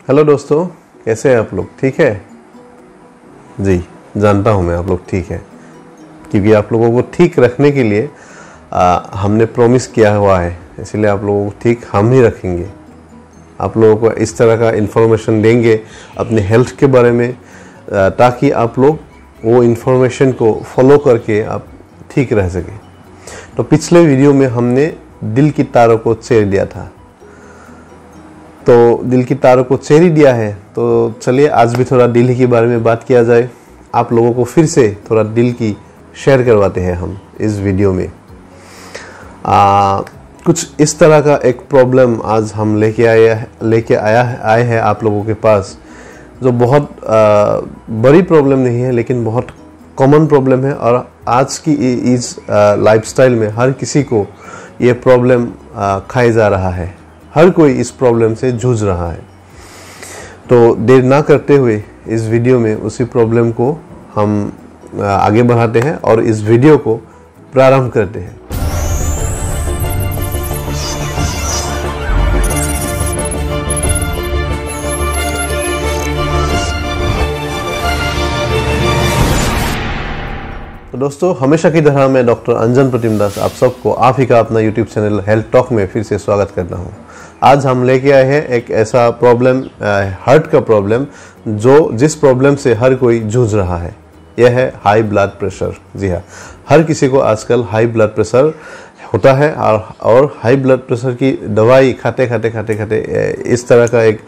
Hello दोस्तों, कैसे हैं आप लोग? ठीक है जी। जानता हूं मैं आप लोग ठीक है, क्योंकि आप लोगों को ठीक रखने के लिए हमने प्रॉमिस किया हुआ है, इसलिए आप लोगों को ठीक हम ही रखेंगे। आप लोगों को इस तरह का इन्फॉर्मेशन देंगे अपने हेल्थ के बारे में, ताकि आप लोग वो इन्फॉर्मेशन को फॉलो करके आप ठीक रह सकें। तो पिछले वीडियो में हमने दिल की तारों को चेर दिया था, तो दिल की तारों को चेर ही दिया है, तो चलिए आज भी थोड़ा दिल के बारे में बात किया जाए। आप लोगों को फिर से थोड़ा दिल की शेयर करवाते हैं हम इस वीडियो में। कुछ इस तरह का एक प्रॉब्लम आज हम लेके आए हैं आप लोगों के पास, जो बहुत बड़ी प्रॉब्लम नहीं है, लेकिन बहुत कॉमन प्रॉब्लम है। और आज की इस लाइफस्टाइल में हर किसी को ये प्रॉब्लम खाया जा रहा है, हर कोई इस प्रॉब्लम से जूझ रहा है। तो देर ना करते हुए इस वीडियो में उसी प्रॉब्लम को हम आगे बढ़ाते हैं और इस वीडियो को प्रारंभ करते हैं। तो दोस्तों, हमेशा की तरह मैं डॉक्टर अंजन प्रतिम दास आप सबको आप ही का अपना यूट्यूब चैनल हेल्थ टॉक में फिर से स्वागत करता हूं। आज हम लेके आए हैं एक ऐसा प्रॉब्लम, हार्ट का प्रॉब्लम, जिस प्रॉब्लम से हर कोई जूझ रहा है। यह है हाई ब्लड प्रेशर। जी हाँ, हर किसी को आजकल हाई ब्लड प्रेशर होता है और हाई ब्लड प्रेशर की दवाई खाते इस तरह का एक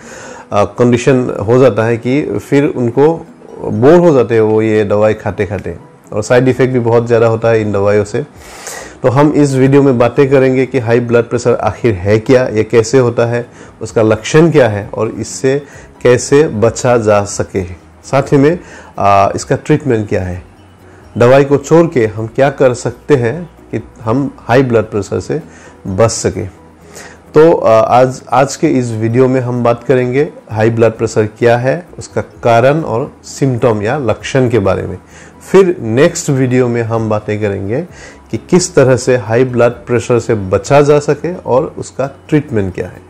कंडीशन हो जाता है कि फिर उनको बोर हो जाते हैं वो ये दवाई खाते, और साइड इफ़ेक्ट भी बहुत ज़्यादा होता है इन दवाइयों से। तो हम इस वीडियो में बातें करेंगे कि हाई ब्लड प्रेशर आखिर है क्या, ये कैसे होता है, उसका लक्षण क्या है और इससे कैसे बचा जा सके। साथ ही में इसका ट्रीटमेंट क्या है, दवाई को छोड़ के हम क्या कर सकते हैं कि हम हाई ब्लड प्रेशर से बच सके। तो आज के इस वीडियो में हम बात करेंगे हाई ब्लड प्रेशर क्या है, उसका कारण और सिम्टम या लक्षण के बारे में। फिर नेक्स्ट वीडियो में हम बातें करेंगे कि किस तरह से हाई ब्लड प्रेशर से बचा जा सके और उसका ट्रीटमेंट क्या है।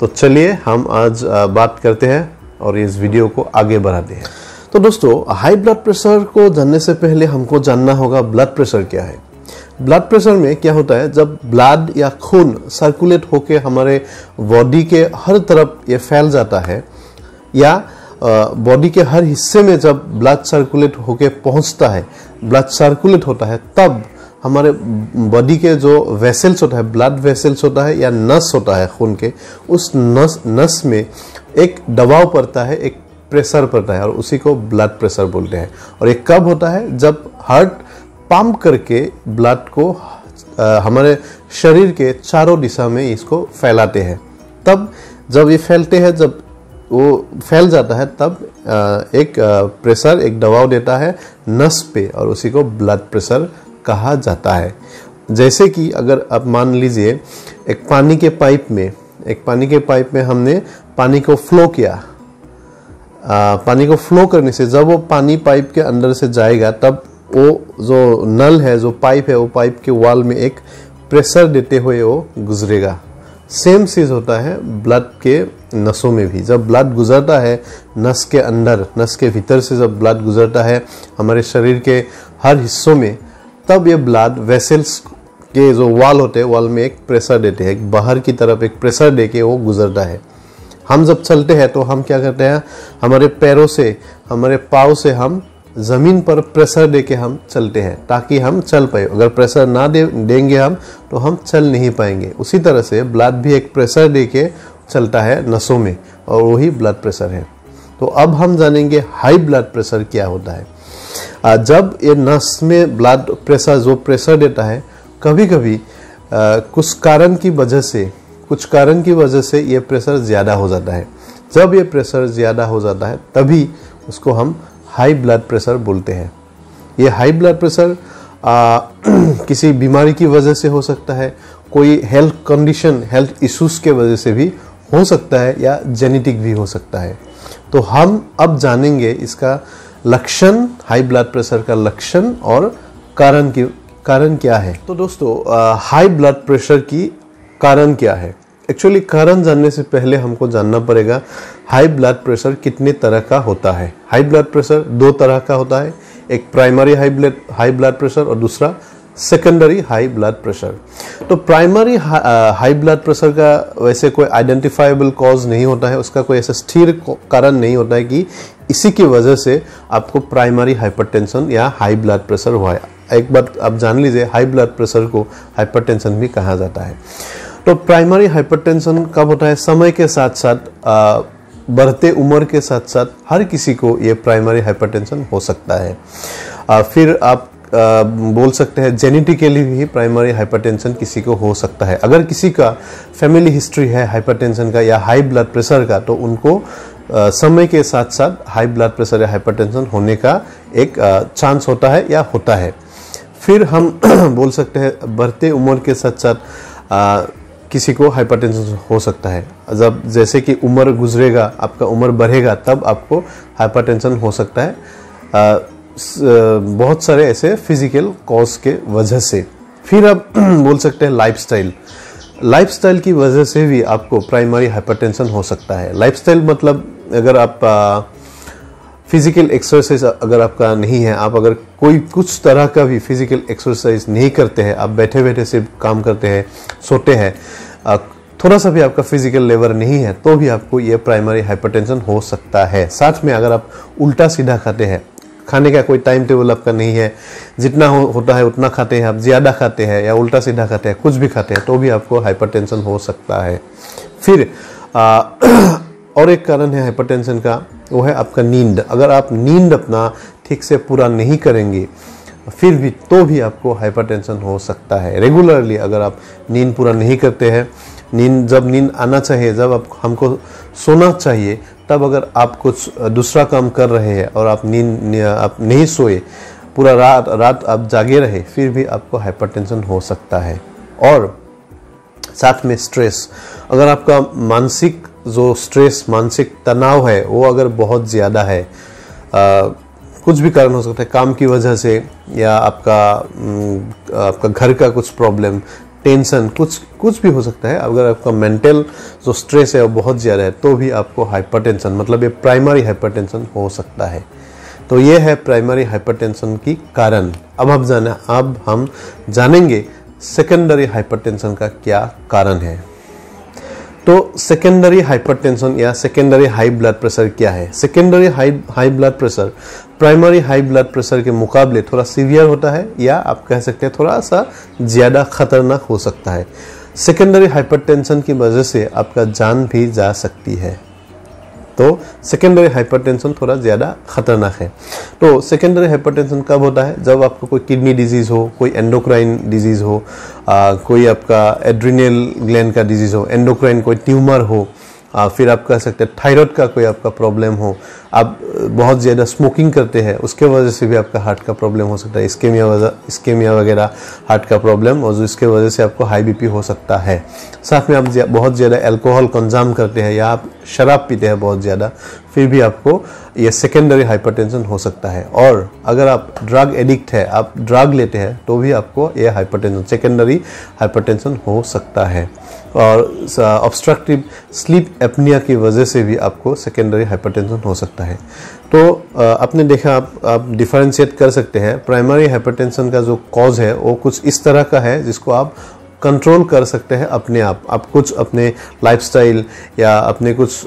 तो चलिए हम आज बात करते हैं और इस वीडियो को आगे बढ़ाते हैं। तो दोस्तों, हाई ब्लड प्रेशर को जानने से पहले हमको जानना होगा ब्लड प्रेशर क्या है। ब्लड प्रेशर में क्या होता है, जब ब्लड या खून सर्कुलेट होके हमारे बॉडी के हर तरफ ये फैल जाता है, या बॉडी के हर हिस्से में जब ब्लड सर्कुलेट होके पहुंचता है, ब्लड सर्कुलेट होता है, तब हमारे बॉडी के जो वेसल्स होता है, ब्लड वेसल्स होता है या नस होता है खून के, उस नस में एक दबाव पड़ता है, एक प्रेशर पड़ता है, और उसी को ब्लड प्रेशर बोलते हैं। और ये कब होता है, जब हार्ट पंप करके ब्लड को हमारे शरीर के चारों दिशा में इसको फैलाते हैं। तब जब ये फैलते हैं, जब वो फैल जाता है, तब एक प्रेशर, एक दबाव देता है नस पे, और उसी को ब्लड प्रेशर कहा जाता है। जैसे कि अगर आप मान लीजिए एक पानी के पाइप में हमने पानी को फ्लो किया, पानी को फ्लो करने से जब वो पानी पाइप के अंदर से जाएगा, तब वो जो नल है, जो पाइप है, वो पाइप के वॉल में एक प्रेशर देते हुए वो गुजरेगा। सेम चीज होता है ब्लड के नसों में भी। जब ब्लड गुजरता है नस के अंदर, नस के भीतर से जब ब्लड गुजरता है हमारे शरीर के हर हिस्सों में, तब ये ब्लड वेसल्स के जो वॉल होते हैं, वॉल में एक प्रेशर देते हैं, एक बाहर की तरफ एक प्रेशर देके वो गुजरता है। हम जब चलते हैं तो हम क्या करते हैं, हमारे पैरों से, हमारे पाँव से हम जमीन पर प्रेशर देके हम चलते हैं, ताकि हम चल पाए। अगर प्रेशर ना देंगे हम, तो हम चल नहीं पाएंगे। उसी तरह से ब्लड भी एक प्रेशर देके चलता है नसों में, और वही ब्लड प्रेशर है। तो अब हम जानेंगे हाई ब्लड प्रेशर क्या होता है। जब ये नस में ब्लड प्रेशर जो प्रेशर देता है, कभी कभी कुछ कारण की वजह से ये प्रेशर ज़्यादा हो जाता है। जब ये प्रेशर ज़्यादा हो जाता है, तभी उसको हम हाई ब्लड प्रेशर बोलते हैं। ये हाई ब्लड प्रेशर किसी बीमारी की वजह से हो सकता है, कोई हेल्थ कंडीशन, हेल्थ इश्यूज के वजह से भी हो सकता है, या जेनेटिक भी हो सकता है। तो हम अब जानेंगे इसका लक्षण, हाई ब्लड प्रेशर का लक्षण और कारण क्या है। तो दोस्तों, हाई ब्लड प्रेशर की कारण क्या है? एक्चुअली कारण जानने से पहले हमको जानना पड़ेगा हाई ब्लड प्रेशर कितने तरह का होता है। हाई ब्लड प्रेशर दो तरह का होता है, एक प्राइमरी हाई ब्लड प्रेशर और दूसरा सेकेंडरी हाई ब्लड प्रेशर। तो प्राइमरी हाई ब्लड प्रेशर का वैसे कोई आइडेंटिफाइबल कॉज नहीं होता है, उसका कोई ऐसा स्थिर कारण नहीं होता है कि इसी की वजह से आपको प्राइमरी हाइपरटेंशन या हाई ब्लड प्रेशर हुआ है। एक बात आप जान लीजिए, हाई ब्लड प्रेशर को हाइपरटेंशन भी कहा जाता है। तो प्राइमरी हाइपरटेंशन कब होता है? समय के साथ साथ बढ़ते उम्र के साथ साथ हर किसी को ये प्राइमरी हाइपरटेंशन हो सकता है। फिर आप बोल सकते हैं जेनेटिकली भी प्राइमरी हाइपरटेंशन किसी को हो सकता है। अगर किसी का फैमिली हिस्ट्री है हाइपरटेंशन का या हाई ब्लड प्रेशर का, तो उनको समय के साथ साथ हाई ब्लड प्रेशर या हाइपरटेंशन होने का एक चांस होता है या होता है। फिर हम बोल सकते हैं बढ़ते उम्र के साथ साथ किसी को हाइपरटेंशन हो सकता है। जब जैसे कि उम्र गुजरेगा, आपका उम्र बढ़ेगा, तब आपको हाइपरटेंशन हो सकता है, बहुत सारे ऐसे फिजिकल कॉज के वजह से। फिर आप बोल सकते हैं लाइफस्टाइल की वजह से भी आपको प्राइमरी हाइपरटेंशन हो सकता है। लाइफस्टाइल मतलब अगर आप फिजिकल एक्सरसाइज अगर आपका नहीं है, आप अगर कोई कुछ तरह का भी फिजिकल एक्सरसाइज नहीं करते हैं, आप बैठे बैठे सिर्फ काम करते हैं, सोते हैं, थोड़ा सा भी आपका फिजिकल लेवल नहीं है, तो भी आपको ये प्राइमरी हाइपरटेंशन हो सकता है। साथ में अगर आप उल्टा सीधा खाते हैं, खाने का कोई टाइम टेबल आपका नहीं है, जितना होता है उतना खाते हैं, आप ज़्यादा खाते हैं या उल्टा सीधा खाते हैं, कुछ भी खाते हैं, तो भी आपको हाइपरटेंशन हो सकता है। फिर और एक कारण है हाइपरटेंशन का, वो है आपका नींद। अगर आप नींद अपना ठीक से पूरा नहीं करेंगे फिर भी, तो भी आपको हाइपरटेंशन हो सकता है। रेगुलरली अगर आप नींद पूरा नहीं करते हैं, जब नींद आना चाहिए, जब हमको सोना चाहिए, तब अगर आप कुछ दूसरा काम कर रहे हैं और आप नहीं सोए, पूरा रात आप जागे रहे, फिर भी आपको हाइपरटेंशन हो सकता है। और साथ में स्ट्रेस, अगर आपका मानसिक मानसिक तनाव है वो अगर बहुत ज़्यादा है, कुछ भी कारण हो सकता है, काम की वजह से या आपका घर का कुछ प्रॉब्लम, टेंशन, कुछ भी हो सकता है। अगर आपका मेंटल जो स्ट्रेस है वो बहुत ज़्यादा है, तो भी आपको हाइपरटेंशन मतलब ये प्राइमरी हाइपरटेंशन हो सकता है। तो ये है प्राइमरी हाइपरटेंशन की कारण। अब हम जानेंगे सेकेंडरी हाइपरटेंशन का क्या कारण है। तो सेकेंडरी हाइपरटेंशन या सेकेंडरी हाई ब्लड प्रेशर क्या है? Secondary high blood pressure primary high blood pressure के मुकाबले थोड़ा सीवियर होता है, या आप कह सकते हैं थोड़ा सा ज़्यादा खतरनाक हो सकता है। सेकेंडरी हाइपरटेंशन की वजह से आपका जान भी जा सकती है। तो सेकेंडरी हाइपरटेंशन थोड़ा ज़्यादा खतरनाक है। तो सेकेंडरी हाइपरटेंशन कब होता है? जब आपको कोई किडनी डिजीज़ हो, कोई एंडोक्राइन डिजीज़ हो, कोई आपका एड्रिनल ग्लैंड का डिजीज़ हो, एंडोक्राइन कोई ट्यूमर हो, फिर आप कह सकते हैं थायराइड का कोई आपका प्रॉब्लम हो, आप बहुत ज़्यादा स्मोकिंग करते हैं, उसके वजह से भी आपका हार्ट का प्रॉब्लम हो सकता है, इस्केमिया वगैरह हार्ट का प्रॉब्लम, और इसके वजह से आपको हाई बीपी हो सकता है। साथ में आप बहुत ज़्यादा अल्कोहल कंज्यूम करते हैं या आप शराब पीते हैं बहुत ज़्यादा, फिर भी आपको ये सेकेंडरी हाइपरटेंशन हो सकता है। और अगर आप ड्रग एडिक्ट है, आप ड्रग लेते हैं, तो भी आपको ये हाइपरटेंशन सेकेंडरी हाइपरटेंशन हो सकता है। और ऑब्स्ट्रक्टिव स्लीप एपनिया की वजह से भी आपको सेकेंडरी हाइपरटेंशन हो सकता है। तो आपने देखा, आप डिफरेंशिएट कर सकते हैं। प्राइमरी हाइपरटेंशन का जो कॉज है वो कुछ इस तरह का है जिसको आप कंट्रोल कर सकते हैं अपने आप कुछ अपने लाइफस्टाइल या अपने कुछ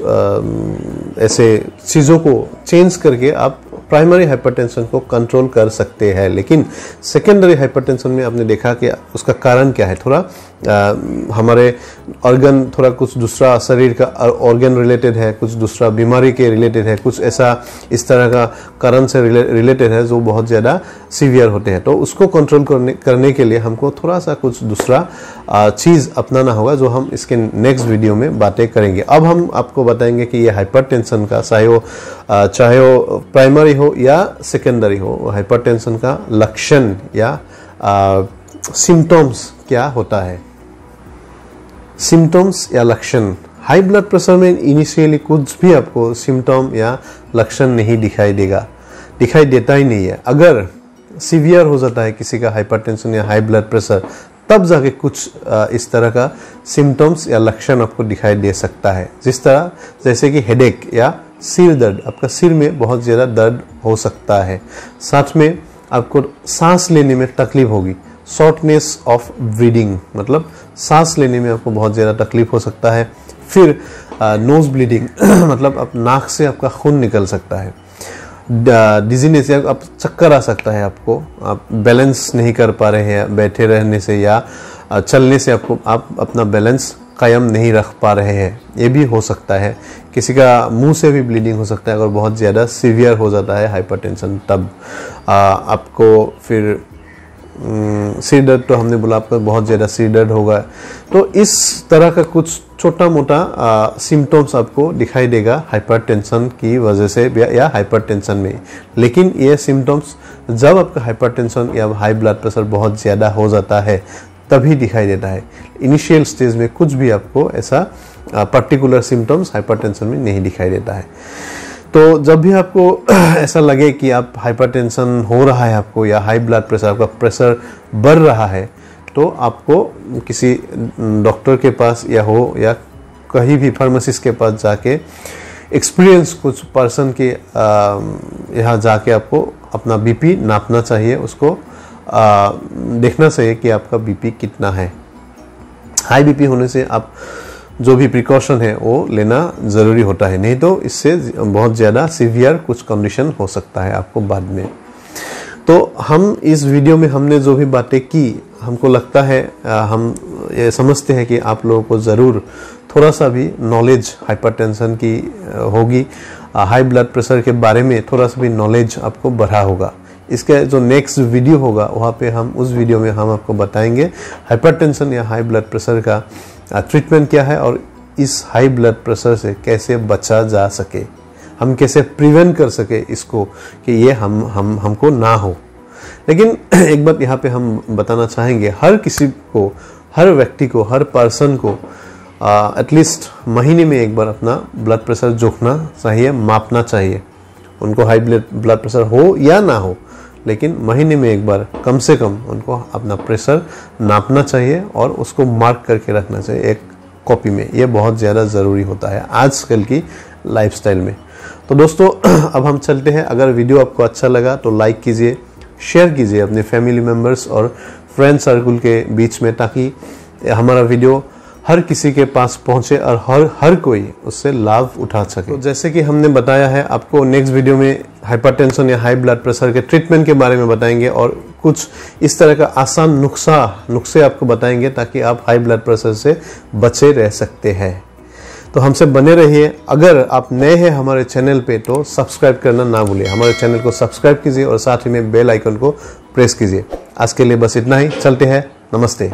ऐसे चीज़ों को चेंज करके आप प्राइमरी हाइपरटेंशन को कंट्रोल कर सकते हैं। लेकिन सेकेंडरी हाइपरटेंशन में आपने देखा कि उसका कारण क्या है, थोड़ा हमारे ऑर्गन, थोड़ा कुछ दूसरा शरीर का ऑर्गन रिलेटेड है, कुछ दूसरा बीमारी के रिलेटेड है, कुछ ऐसा इस तरह का कारण से रिलेटेड है जो बहुत ज़्यादा सीवियर होते हैं। तो उसको कंट्रोल करने के लिए हमको थोड़ा सा कुछ दूसरा चीज़ अपनाना होगा, जो हम इसके नेक्स्ट वीडियो में बातें करेंगे। अब हम आपको बताएंगे कि ये हाइपरटेंशन का चाहे वो प्राइमरी हो या सेकेंडरी हो, हाइपरटेंशन का लक्षण या सिम्टम्स क्या होता है। सिम्टम्स या लक्षण, हाई ब्लड प्रेशर में इनिशियली कुछ भी आपको सिम्टम या लक्षण नहीं दिखाई देता ही नहीं है। अगर सीवियर हो जाता है किसी का हाइपरटेंशन या हाई ब्लड प्रेशर, तब जाके कुछ इस तरह का सिम्टम्स या लक्षण आपको दिखाई दे सकता है। जिस तरह जैसे कि हेडेक या सिर दर्द, आपका सिर में बहुत ज़्यादा दर्द हो सकता है, साथ में आपको सांस लेने में तकलीफ होगी, शॉर्टनेस ऑफ ब्रीदिंग, मतलब सांस लेने में आपको बहुत ज़्यादा तकलीफ हो सकता है। फिर नोज ब्लीडिंग मतलब अब नाक से आपका खून निकल सकता है। डिजीनेस या आप चक्कर आ सकता है, आपको आप बैलेंस नहीं कर पा रहे हैं बैठे रहने से या चलने से, आप अपना बैलेंस कायम नहीं रख पा रहे हैं, ये भी हो सकता है। किसी का मुंह से भी ब्लीडिंग हो सकता है अगर बहुत ज़्यादा सीवियर हो जाता है हाइपरटेंशन। तब आपको फिर सिर दर्द, तो हमने बोला आपका बहुत ज़्यादा सिर दर्द होगा। तो इस तरह का कुछ छोटा मोटा सिम्टम्स आपको दिखाई देगा हाइपरटेंशन की वजह से या हाइपरटेंशन में। लेकिन ये सिम्टम्स जब आपका हाइपरटेंशन या हाई ब्लड प्रेशर बहुत ज़्यादा हो जाता है तभी दिखाई देता है। इनिशियल स्टेज में कुछ भी आपको ऐसा पर्टिकुलर सिम्टम्स हाइपरटेंशन में नहीं दिखाई देता है। तो जब भी आपको ऐसा लगे कि आप हाइपरटेंशन हो रहा है आपको, या हाई ब्लड प्रेशर, आपका प्रेशर बढ़ रहा है, तो आपको किसी डॉक्टर के पास या कहीं भी फार्मासिस्ट के पास जाके एक्सपीरियंस कुछ पर्सन के यहाँ जाके आपको अपना बीपी नापना चाहिए, उसको देखना चाहिए कि आपका बीपी कितना है। हाई बीपी होने से आप जो भी प्रिकॉशन है वो लेना ज़रूरी होता है, नहीं तो इससे बहुत ज़्यादा सीवियर कुछ कंडीशन हो सकता है आपको बाद में। तो हम इस वीडियो में हमने जो भी बातें की, हमको लगता है हम ये समझते हैं कि आप लोगों को ज़रूर थोड़ा सा भी नॉलेज हाइपरटेंशन की होगी, हाई ब्लड प्रेशर के बारे में थोड़ा सा भी नॉलेज आपको बढ़ा होगा। इसका जो नेक्स्ट वीडियो होगा वहाँ पे उस वीडियो में हम आपको बताएंगे हाइपरटेंशन या हाई ब्लड प्रेशर का ट्रीटमेंट क्या है और इस हाई ब्लड प्रेशर से कैसे बचा जा सके, हम कैसे प्रिवेंट कर सके इसको कि ये हमको ना हो। लेकिन एक बात यहाँ पे हम बताना चाहेंगे, हर किसी को, हर व्यक्ति को, हर पर्सन को एटलीस्ट महीने में एक बार अपना ब्लड प्रेशर जोखना चाहिए, मापना चाहिए। उनको हाई ब्लड प्रेशर हो या ना हो, लेकिन महीने में एक बार कम से कम उनको अपना प्रेशर नापना चाहिए और उसको मार्क करके रखना चाहिए एक कॉपी में। ये बहुत ज़्यादा ज़रूरी होता है आजकल की लाइफस्टाइल में। तो दोस्तों अब हम चलते हैं। अगर वीडियो आपको अच्छा लगा तो लाइक कीजिए, शेयर कीजिए अपने फैमिली मेम्बर्स और फ्रेंड सर्कल के बीच में, ताकि हमारा वीडियो हर किसी के पास पहुंचे और हर कोई उससे लाभ उठा सके। तो जैसे कि हमने बताया है, आपको नेक्स्ट वीडियो में हाइपरटेंशन या हाई ब्लड प्रेशर के ट्रीटमेंट के बारे में बताएंगे और कुछ इस तरह का आसान नुस्खे आपको बताएंगे ताकि आप हाई ब्लड प्रेशर से बचे रह सकते हैं। तो हमसे बने रहिए। अगर आप नए हैं हमारे चैनल पे तो सब्सक्राइब करना ना भूलिए। हमारे चैनल को सब्सक्राइब कीजिए और साथ ही में बेल आइकन को प्रेस कीजिए। आज के लिए बस इतना ही, चलते हैं, नमस्ते।